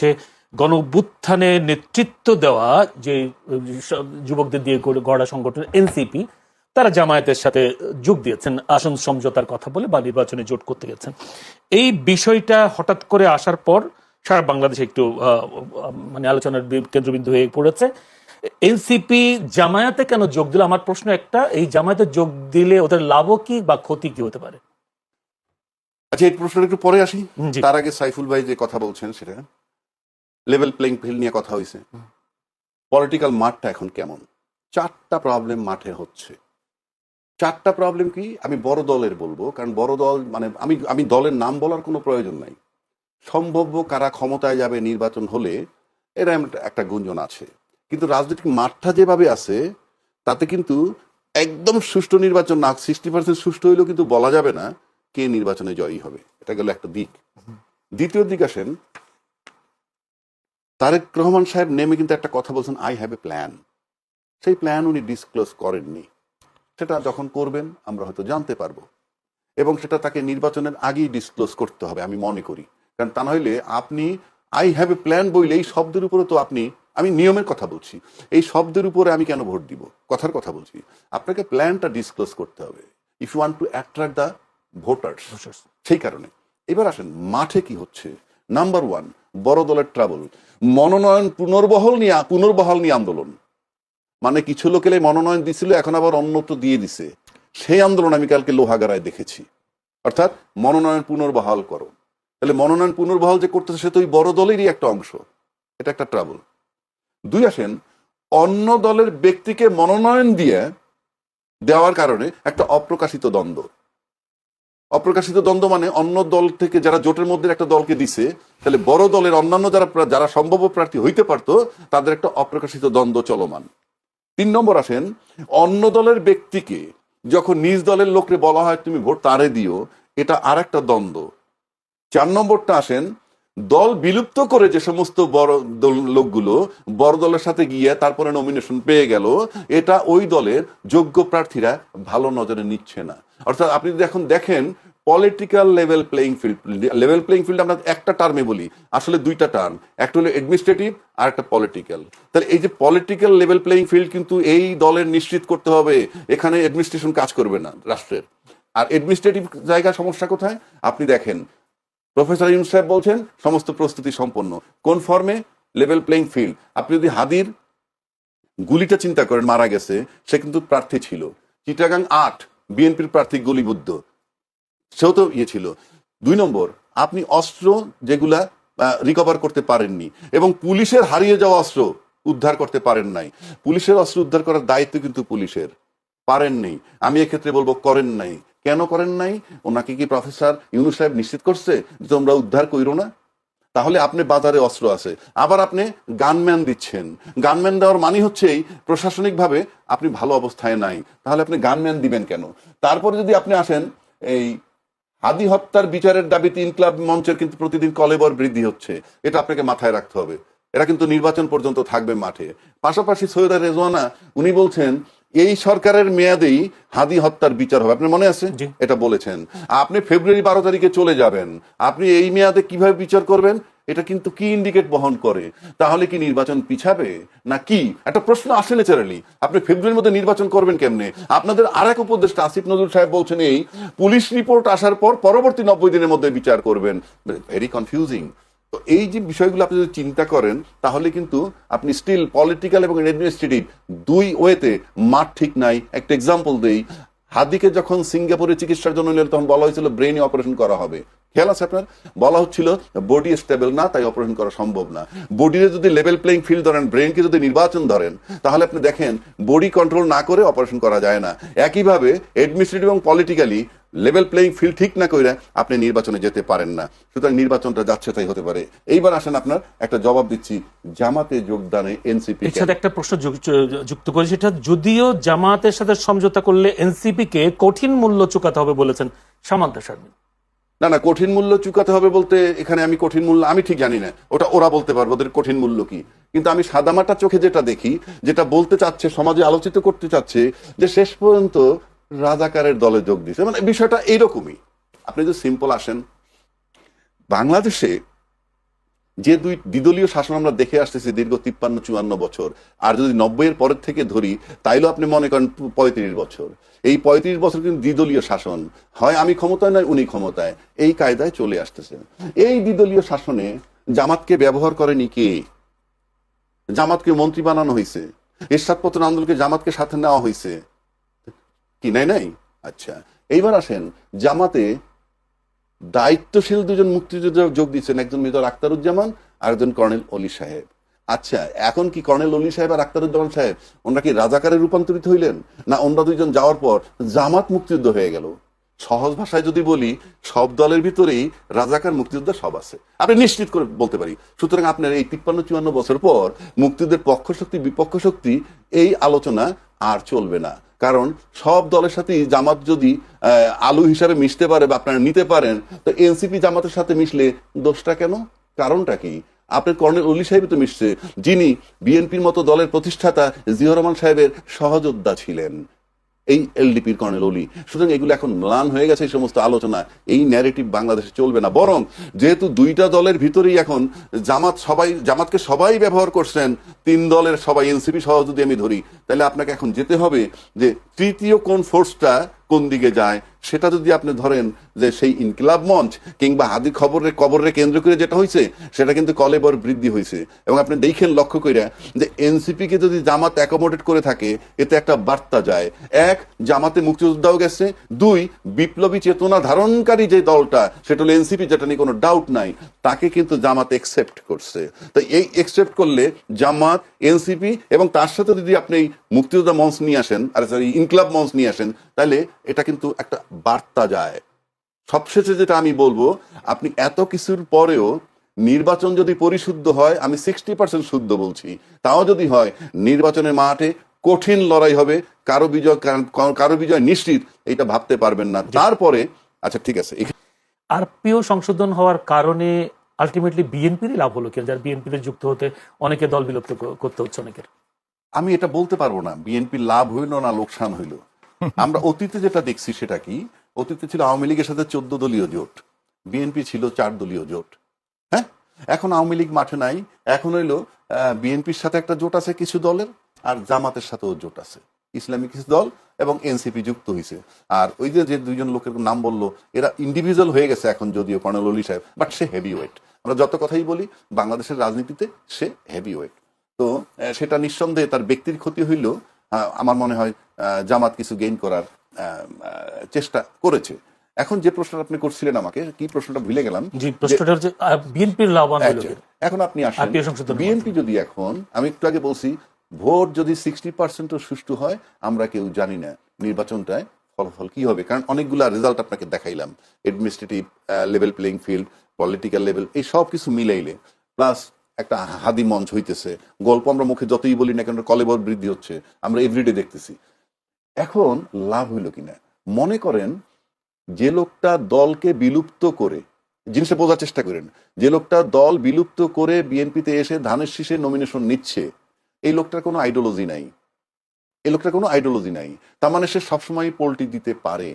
হচ্ছে গণঅভ্যুত্থানে নেতৃত্ব দেওয়া যে যুবকদের দিয়ে গড়া সংগঠন এনসিপি, তারা জামায়াতের সাথে যোগ দিয়েছেন আসন সমঝোতার কথা বলে বা নির্বাচনে জোট করতে গেছেন। এই বিষয়টা হঠাৎ করে আসার পর সারা বাংলাদেশে একটু মানে আলোচনার কেন্দ্রবিন্দু হয়ে পড়েছে। এনসিপি জামায়াতে কেন যোগ দিল? আমার প্রশ্ন একটা, এই জামায়াতে যোগ দিলে ওদের লাভও কি বা ক্ষতি কি হতে পারে? আচ্ছা, এই প্রশ্নটা একটু পরে আসি। তার আগে সাইফুল ভাই যে কথা বলছেন সেটা লেভেল প্লেইং ফিল্ড নিয়ে কথা হয়েছে। পলিটিক্যাল মাঠটা এখন কেমন? 4টা প্রবলেম মাঠে হচ্ছে। 4টা প্রবলেম কি আমি বড় দলের বলবো, কারণ বড় দল মানে আমি দলের নাম বলার কোনো প্রয়োজন নাই। সম্ভাব্য কারা ক্ষমতায় যাবে নির্বাচন হলে এরা একটা গুঞ্জন আছে, কিন্তু রাজনৈতিক মাঠটা যেভাবে আছে তাতে কিন্তু একদম সুষ্ঠু নির্বাচন না 60% সুষ্ঠু হইলেও কিন্তু বলা যাবে না কে নির্বাচনে জয়ী হবে। এটা গেল একটা দিক। দ্বিতীয় দিক আসেন, তারেক রহমান সাহেব নেমে কিন্তু একটা কথা বলছেন, আই হ্যাভ এ প্ল্যান। সেই প্ল্যান উনি ডিসক্লোজ করেননি। সেটা যখন করবেন আমরা হয়তো জানতে পারবো, এবং সেটা তাকে নির্বাচনের আগেই ডিসক্লোজ করতে হবে আমি মনে করি। কারণ তা নইলে আপনি আই হ্যাভ এ প্ল্যান বইলে এই শব্দের উপরে তো আমি নিয়মের কথা বলছি, এই শব্দের উপরে আমি কেন ভোট দিব? কথার কথা বলছি। আপনাকে প্ল্যানটা ডিসক্লোজ করতে হবে if you want to attract the voters. সেই কারণে এবার আসেন মাঠে কি হচ্ছে। নাম্বার 1, বড় দলের ট্রাবল, মনোনয়ন পুনর্বহাল নিয়ে আন্দোলন। মানে কিছু লোকের মনোনয়ন দিছিল, এখন আবার অন্যত্র দিয়ে দিছে। সেই আন্দোলন আমি কালকে লোহাগাড়ায় দেখেছি। অর্থাৎ মনোনয়ন পুনর্বহাল করো। তাহলে মনোনয়ন পুনর্বহাল যে করতেছে সে তো ওই বড় দলেরই একটা অংশ। এটা একটা ট্রাবল। 2 আসেন, অন্য দলের ব্যক্তিকে মনোনয়ন দেওয়ার কারণে একটা অপ্রকাশিত দ্বন্দ্ব। অপ্রকাশিত দ্বন্দ্ব মানে অন্য দল থেকে যারা জোটের মধ্যে একটা দলকে দিছে, তাহলে বড় দলের অন্যান্য যারা সম্ভাব্য প্রার্থী হইতে পারতো তাদের একটা অপ্রকাশিত দ্বন্দ্ব চলমান। 3 নম্বর আসেন, অন্য দলের ব্যক্তিকে যখন নিজ দলের লোককে বলা হয় তুমি ভোট তারে দিও, এটা আর একটা দ্বন্দ্ব। 4 নম্বরটা আসেন, দল বিলুপ্ত করে যে সমস্ত বড় লোকগুলো বড় দলের সাথে গিয়ে তারপরে নমিনেশন পেয়ে গেল, এটা ওই দলের যোগ্য প্রার্থীরা ভালো নজরে নিচ্ছে না। অর্থাৎ আপনি যদি এখন দেখেন পলিটিক্যাল লেভেল প্লেইং ফিল্ড আমরা একটা টার্মে বলি, আসলে 2টা টার্ম, একটা হলো অ্যাডমিনিস্ট্রেটিভ আর একটা পলিটিক্যাল। তাহলে এই যে পলিটিক্যাল লেভেল প্লেইং ফিল্ড কিন্তু এই দলের নিশ্চিত করতে হবে এখানে অ্যাডমিনিস্ট্রেশন কাজ করবে না রাষ্ট্রের। আর অ্যাডমিনিস্ট্রেটিভ জায়গার সমস্যা কোথায়? আপনি দেখেন প্রফেসর ইউনূস সাহেব বলছেন সমস্ত প্রস্তুতি সম্পন্ন। কোন ফর্মে? Level playing field. আপনি যদি হাদির গুলিটা চিন্তা করেন, মারা গেছে, সে কিন্তু প্রার্থী ছিল। চিটাগাং 8 বিএনপির প্রার্থী গুলিবদ্ধ, সেও তো ছিল। 2 নম্বর, আপনি অস্ত্র যেগুলা রিকভার করতে পারেননি, এবং পুলিশের হারিয়ে যাওয়া অস্ত্র উদ্ধার করতে পারেন নাই। পুলিশের অস্ত্র উদ্ধার করার দায়িত্ব কিন্তু পুলিশের, পারেননি। আমি এক্ষেত্রে বলবো করেন নাই। কেন করেন নাই? ওনাকে কি প্রফেসর ইউনূস সাহেব নিশ্চিত করছে যে তোমরা উদ্ধার কইরো না? তাহলে আপনি বাজারে অস্ত্র আছে, আবার আপনি গানম্যান দিচ্ছেন। গানম্যান দেওয়ার মানে হচ্ছেই প্রশাসনিকভাবে আপনি ভালো অবস্থায় নাই, তাহলে আপনি গানম্যান দিবেন কেন? তারপরে যদি আপনি আসেন, এই হাদি হত্যার বিচারের দাবিতে ইনকিলাব মঞ্চের কিন্তু প্রতিদিন কলেবর বৃদ্ধি হচ্ছে, এটা আপনাকে মাথায় রাখতে হবে। এরা কিন্তু নির্বাচন পর্যন্ত থাকবে মাঠে। পাশাপাশি সৈয়দা রেজওয়ানা উনি বলছেন এই সরকারের মেয়াদেই হাদি হত্যার বিচার হবে, আপনার মনে আছে? এটা বলেছেন। আপনি ফেব্রুয়ারি 12 তারিখে চলে যাবেন, আপনি এই মেয়াদে কিভাবে বিচার করবেন? এটা কিন্তু কি ইন্ডিকেট বহন করে? তাহলে কি নির্বাচন পিছাবে না কি? একটা প্রশ্ন আসে ন্যাচারালি। আপনি ফেব্রুয়ারির মধ্যে নির্বাচন করবেন কেমনে? আপনাদের আরেক উপদেষ্টা আসিফ নজরুল সাহেব বলছেন এই পুলিশ রিপোর্ট আসার পর পরবর্তী 90 দিনের মধ্যে বিচার করবেন। Very confusing. তো এই যে বিষয়গুলো আপনি যদি চিন্তা করেন তাহলে কিন্তু আপনি স্টিল পলিটিক্যাল এবং অ্যাডমিনিস্ট্রেটিভ 2 ওয়েতে মাঠ ঠিক নাই। একটা এক্সাম্পল দেই, হাদিকে যখন সিঙ্গাপুরে চিকিৎসার জন্য নিল তখন বলা হয়েছিল ব্রেইনে অপারেশন করা হবে। খেয়াল আছে আপনার? বলা হচ্ছিল বডি স্টেবল না, তাই অপারেশন করা সম্ভব না। বডিতে যদি লেভেল প্লেইং ফিল্ড ধরেন, ব্রেনকে যদি নির্বাচন ধরেন, তাহলে আপনি দেখেন বডি কন্ট্রোল না করে অপারেশন করা যায় না। একইভাবে অ্যাডমিনিস্ট্রেটিভ এবং পলিটিক্যালি লেভেল প্লেইং ফিল্ড ঠিক না করে আপনি নির্বাচনে যেতে পারেন না। সুতরাং নির্বাচনটা যাচ্ছে তাই হতে পারে। এইবার আসেন আপনার একটা জবাব দিচ্ছি, জামাতে যোগদানে এনসিপি এর সাথে একটা প্রশ্ন যুক্ত করে, সেটা যদিও জামাতের সাথে সমঝোতা করলে এনসিপি কে কঠিন মূল্য চুকাতে হবে বলেছেন সামান্তা শারমিন। না, কঠিন মূল্য চুকাতে হবে বলতে এখানে আমি কঠিন মূল্য আমি ঠিক জানি না, ওটা ওরা বলতে পারবো ওদের কঠিন মূল্য কি। কিন্তু আমি সাদামাটা চোখে যেটা দেখি, যেটা বলতে চাচ্ছে, সমাজে আলোচিত করতে চাচ্ছে, যে শেষ পর্যন্ত রাজাকারের দলে যোগ দিচ্ছে। মানে বিষয়টা এইরকমই। আপনি যদি সিম্পল আসেন, বাংলাদেশে যে দ্বিদলীয় শাসন আমরা দেখে আসতেছি দীর্ঘ 53-54 বছর, আর যদি 90-এর পরের থেকে ধরি তাইলেও আপনি মনে করেন 35 বছর, এই 35 বছর কিন্তু দ্বিদলীয় শাসন, হয় আমি ক্ষমতায় নয় উনি ক্ষমতায়, এই কায়দায় চলে আসতেছে। এই দ্বিদলীয় শাসনে জামাতকে ব্যবহার করেনি কে? জামাতকে মন্ত্রী বানানো হয়েছে, এরশাদপত্র আন্দোলনকে জামাতকে সাথে নেওয়া হয়েছে কি? নাই। আচ্ছা, এইবার আসেন, জামাতে দায়িত্বশীল দুজন মুক্তিযোদ্ধা যোগ দিচ্ছেন, একজন মেজর আখতারুজ্জামান আর একজন কর্নেল অলি সাহেব। আচ্ছা, এখন কি কর্নেল অলি সাহেব আর আখতারুজ্জামান সাহেব ওনারা কি রাজাকারে রূপান্তরিত হইলেন, না ওনারা দুইজন যাওয়ার পর জামাত মুক্তিযুদ্ধ হয়ে গেল? সহজ ভাষায় যদি বলি, সব দলের ভিতরেই রাজাকার মুক্তিযোদ্ধা সব আছে, আপনি নিশ্চিত করে বলতে পারি। সুতরাং আপনার এই 53-54 বছর পর মুক্তিযুদ্ধের পক্ষ শক্তি বিপক্ষ শক্তি এই আলোচনা আর চলবে না, কারণ সব দলের সাথে জামাত যদি আলু হিসাবে মিশতে পারে বা আপনারা নিতে পারেন, তো এনসিপি জামাতের সাথে মিশলে দোষটা কেন? কারণটা কি? আপনার কর্নেল অলি সাহেব তো মিশছে, যিনি বিএনপির মতো দলের প্রতিষ্ঠাতা জিয়াউর রহমান সাহেবের সহযোদ্ধা ছিলেন, এই এলডিপির কর্নেল অলি। সুতরাং এগুলো এখন ম্লান হয়ে গেছে, এই সমস্ত আলোচনা, এই ন্যারেটিভ বাংলাদেশে চলবে না। বরং যেহেতু দুইটা দলের ভিতরেই এখন জামাতকে সবাই ব্যবহার করছেন, তিন দলের সবাই এনসিপি সহ যদি আমি ধরি, তাহলে আপনাকে এখন যেতে হবে যে তৃতীয় কোন ফোর্সটা কোন দিকে যায়, সেটা যদি আপনি ধরেন যে সেই ইনকিলাব মঞ্চ কিংবা হাদি কবরে কেন্দ্র করে যেটা হয়েছে, সেটা কিন্তু কলেবর বৃদ্ধি হয়েছে। এবং আপনি দেখেন লক্ষ্য করে যে এনসিপি কে যদি জামাত অ্যাকোমোডেট করে থাকে, এতে একটা বার্তা যায়, এক, জামাতে মুক্তিযোদ্ধাও গেছে, দুই, বিপ্লবী চেতনা ধারণকারী যে দলটা সেটা হলো এনসিপি, যেটা নিয়ে কোনো ডাউট নাই, তাকে কিন্তু জামাত একসেপ্ট করছে। তো এই একসেপ্ট করলে জামাত, এনসিপি এবং তার সাথে যদি আপনি মুক্তিযোদ্ধা মঞ্চ নিয়ে আসেন, আর সরি ইনকিলাব মঞ্চ নিয়ে আসেন, তাহলে এটা কিন্তু একটা বার্তা যায়। সবশেষে যেটা আমি বলবো, আপনি এত কিছুর পরেও নির্বাচন যদি পরিশুদ্ধ হয়, আমি 60% শুদ্ধ বলছি, তাও যদি হয়, নির্বাচনের মাঠে কঠিন লড়াই হবে, কারো বিজয় নিশ্চিত, এটা ভাবতে পারবেন না। তারপরে আচ্ছা ঠিক আছে, আরপিও সংশোধন হওয়ার কারণে আলটিমেটলি বিএনপিরই লাভ হলো কেন? যার বিএনপিতে যুক্ত হতে অনেকে দল বিলুপ্ত করতে হচ্ছে অনেকের। আমি এটা বলতে পারবো না বিএনপি লাভ হইল না লোকসান হইল। আমরা অতীতে যেটা দেখছি সেটা কি, অতীতে ছিল আওয়ামী লীগের সাথে 14 দলীয় জোট, বিএনপি ছিল 4 দলীয় জোট। হ্যাঁ, এখন আওয়ামী লীগ মাঠে নাই, এখন হইলো বিএনপির সাথে একটা জোট আছে কিছু দলের, আর জামাতের সাথেও জোট আছে, ইসলামিক কিছু দল এবং এনসিপি যুক্ত হয়েছে। আর ওই যে দুইজন লোকের নাম বললো, এরা ইন্ডিভিজুয়াল হয়ে গেছে এখন, যদিও কর্নেল অলি সাহেব, বাট সে হেভি ওয়েট। আমরা যত কথাই বলি, বাংলাদেশের রাজনীতিতে সে হেভি ওয়েট। তো সেটা নিঃসন্দেহে তার ব্যক্তির ক্ষতি হইলেও আমার মনে হয় জামাত কিছু গেইন করার চেষ্টা করেছে। এখন যে প্রশ্নটা আপনি করছিলেন আমাকে, কি প্রশ্নটা ভুলে গেলাম, জি, প্রশ্নটা হচ্ছে বিএনপির লাভবান হলো কি? এখন আপনি আসেন, বিএনপি যদি এখন, আমি একটু আগে বলছি, ভোট যদি 60% সুষ্ঠু হয়, আমরা কেউ জানি না নির্বাচনটায় ফলাফল কি হবে, কারণ অনেকগুলা রেজাল্ট আপনাকে দেখাইলাম, administrative level playing field, political level, এই সব কিছু মিলাইলে, প্লাস একটা হাদি মঞ্চ হইতেছে, গল্প আমরা মুখে যতই বলি না কেন, কলেবর বৃদ্ধি হচ্ছে, আমরা এভরিডে দেখতেছি। এখন লাভ হইল কিনা, মনে করেন যে লোকটা দলকে বিলুপ্ত করে, জিনিসটা বোঝার চেষ্টা করেন, যে লোকটা দল বিলুপ্ত করে বিএনপিতে এসে ধানের শীষে নমিনেশন নিচ্ছে, এই লোকটার কোনো আইডিওলজি নাই, এই লোকটার কোনো আইডিওলজি নাই, তার মানে সে সবসময় পোল্টি দিতে পারে।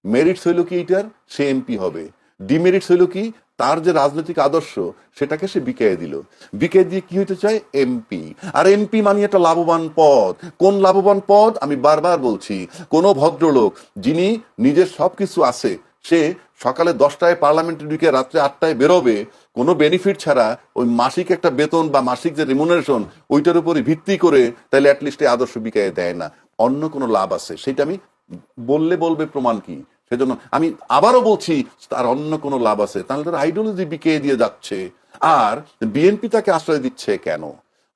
মেরিটস হইল কি এইটার, সে এমপি হবে। ডিমেরিটস হইল কি, তার যে রাজনৈতিক আদর্শ সেটাকে সে বিকিয়ে দিল, বিকিয়ে দিয়ে কি হইতে চায়, এমপি। আর এমপি মানে একটা লাভবান পদ। কোন লাভবান পদ? আমি বারবার বলছি, কোনো ভদ্রলোক যিনি নিজের সবকিছু আছে, সে সকালে 10টায় পার্লামেন্টে ঢুকে রাত্রে 8টায় বেরোবে, কোনো বেনিফিট ছাড়া, ওই মাসিক একটা বেতন বা মাসিক যে রেমুনারেশন ওইটার উপরে ভিত্তি করে, তাহলে অ্যাটলিস্ট এই আদর্শ বিকিয়ে দেয় না, অন্য কোনো লাভ আছে, সেটা আমি বলবে প্রমাণ কি? সেজন্য আমি আবারও বলছি, তার অন্য কোনো লাভ আছে, তাহলে তার আইডিওলজি বিকিয়ে দিয়ে যাচ্ছে। আর বিএনপি তাকে আশ্রয় দিচ্ছে কেন?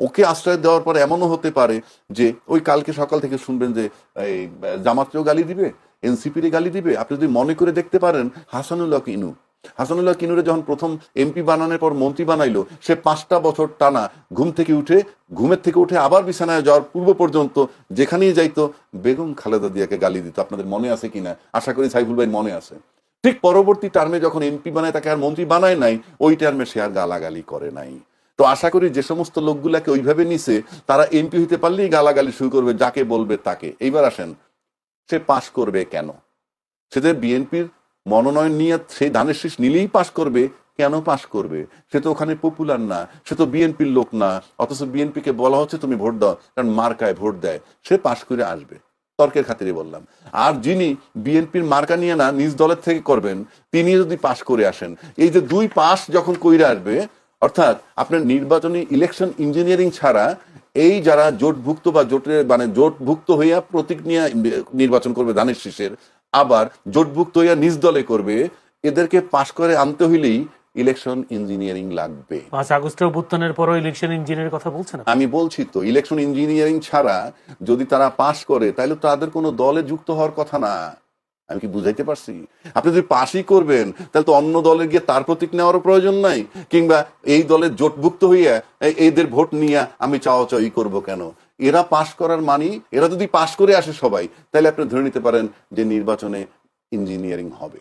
ওকে আশ্রয় দেওয়ার পর এমনও হতে পারে যে ওই কালকে সকাল থেকে শুনবেন যে এই জামাতকেও গালি দিবে, এনসিপির গালি দিবে। আপনি যদি মনে করে দেখতে পারেন, হাসানুল্লাহ কিনুরে যখন প্রথম এমপি বানানোর পর মন্ত্রী বানাইলো, সে 5টা বছর টানা ঘুমের থেকে উঠে আবার বিছানায় যাওয়ার পূর্ব পর্যন্ত যেখানেই যাইতো বেগম খালেদা জিয়াকে গালি দিত। আপনাদের মনে আছে কিনা, আশা করি সাইফুল ভাই মনে আছে। ঠিক পরবর্তী টার্মে যখন এমপি বানায়, তাকে আর মন্ত্রী বানায় নাই, ওই টার্মে সে আর গালাগালি করে নাই। তো আশা করি যে সমস্ত লোকগুলাকে ওইভাবে নিছে, তারা এমপি হইতে পারলেই গালাগালি শুরু করবে, যাকে বলবে তাকে। এইবার আসেন, সে পাশ করবে কেন? সে যে বিএনপির মনোনয়ন নিয়ে সেই ধানের শীষ নিলেই পাশ করবে কেন পাশ করবে? সে তো ওখানে পপুলার না, সে তো বিএনপির লোক না, অথচ বিএনপিকে বলা হচ্ছে তুমি ভোট দাও, কারণ মার্কায় ভোট দেয়, সে পাশ করে আসবে। তর্কের খাতিরে বললাম। আর যিনি বিএনপির মার্কা নিয়ে না নিজ দলের থেকে করবেন, তিনি যদি পাশ করে আসেন, এই যে দুই পাশ যখন কইরে আসবে, অর্থাৎ আপনার নির্বাচনী ইলেকশন ইঞ্জিনিয়ারিং ছাড়া এই যারা জোটভুক্ত বা জোটের মানে জোটভুক্ত হইয়া প্রতীক নিয়ে নির্বাচন করবে ধানের শীষের, আবার জোটভুক্ত হইয়া নিজ দলে করবে, এদেরকে পাশ করে আনতে হইলেই ইলেকশন ইঞ্জিনিয়ারিং লাগবে। 5 আগস্টের অভ্যুত্থানের পরও ইলেকশন ইঞ্জিনিয়ারের কথা বলছেন আপনি? আমি বলছি তো, ইলেকশন ইঞ্জিনিয়ারিং ছাড়া যদি তারা পাশ করে, তাহলে তাদের কোনো দলে যুক্ত হওয়ার কথা না। আমি কি বুঝাইতে পারছি? আপনি যদি পাশই করবেন, তাহলে তো অন্য দলে গিয়ে তার প্রতীক নেওয়ারও প্রয়োজন নাই, কিংবা এই দলের জোটভুক্ত হইয়া এদের ভোট নিয়ে আমি চাওয়াচাই করব কেন? এরা পাশ করার মানি, এরা যদি পাশ করে আসে সবাই, তাহলে আপনি ধরে নিতে পারেন যে নির্বাচনে ইঞ্জিনিয়ারিং হবে।